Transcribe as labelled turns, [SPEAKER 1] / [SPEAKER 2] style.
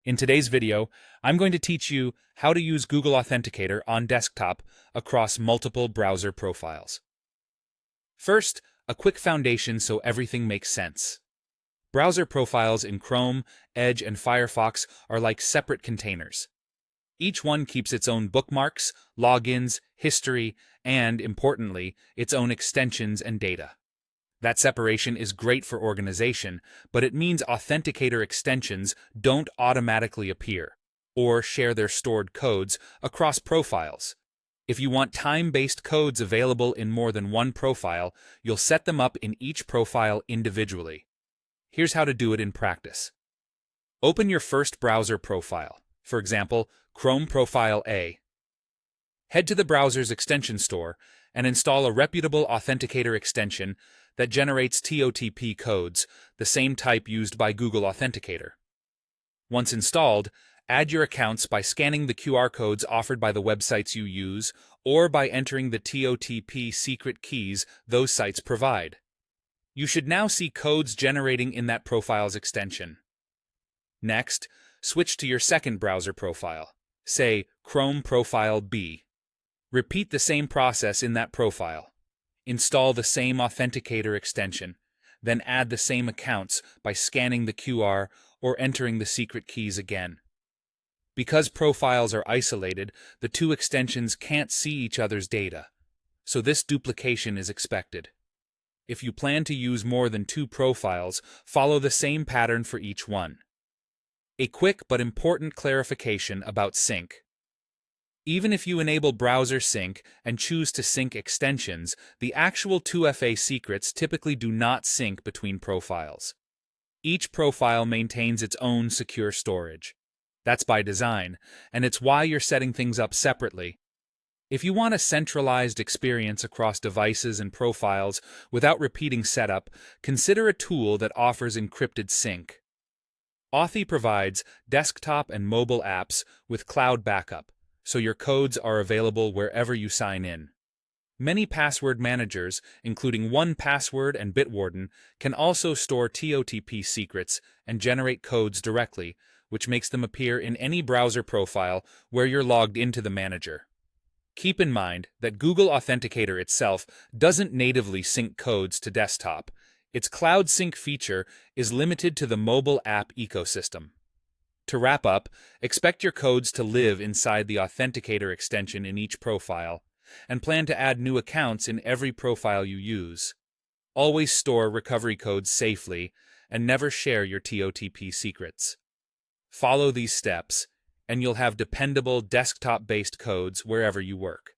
[SPEAKER 1] In today's video, I'm going to teach you how to use Google Authenticator on desktop across multiple browser profiles. First, a quick foundation so everything makes sense. Browser profiles in Chrome, Edge, and Firefox are like separate containers. Each one keeps its own bookmarks, logins, history, and, importantly, its own extensions and data. That separation is great for organization, but it means Authenticator extensions don't automatically appear or share their stored codes across profiles. If you want time-based codes available in more than one profile, you'll set them up in each profile individually. Here's how to do it in practice. Open your first browser profile, for example, Chrome Profile A. Head to the browser's extension store and install a reputable Authenticator extension that generates TOTP codes, the same type used by Google Authenticator. Once installed, add your accounts by scanning the QR codes offered by the websites you use or by entering the TOTP secret keys those sites provide. You should now see codes generating in that profile's extension. Next, switch to your second browser profile, say Chrome Profile B. Repeat the same process in that profile. Install the same Authenticator extension, then add the same accounts by scanning the QR or entering the secret keys again. Because profiles are isolated, the two extensions can't see each other's data, so this duplication is expected. If you plan to use more than two profiles, follow the same pattern for each one. A quick but important clarification about sync. Even if you enable browser sync and choose to sync extensions, the actual 2FA secrets typically do not sync between profiles. Each profile maintains its own secure storage. That's by design, and it's why you're setting things up separately. If you want a centralized experience across devices and profiles without repeating setup, consider a tool that offers encrypted sync. Authy provides desktop and mobile apps with cloud backup, so your codes are available wherever you sign in. Many password managers, including 1Password and Bitwarden, can also store TOTP secrets and generate codes directly, which makes them appear in any browser profile where you're logged into the manager. Keep in mind that Google Authenticator itself doesn't natively sync codes to desktop. Its Cloud Sync feature is limited to the mobile app ecosystem. To wrap up, expect your codes to live inside the Authenticator extension in each profile, and plan to add new accounts in every profile you use. Always store recovery codes safely, and never share your TOTP secrets. Follow these steps, and you'll have dependable desktop-based codes wherever you work.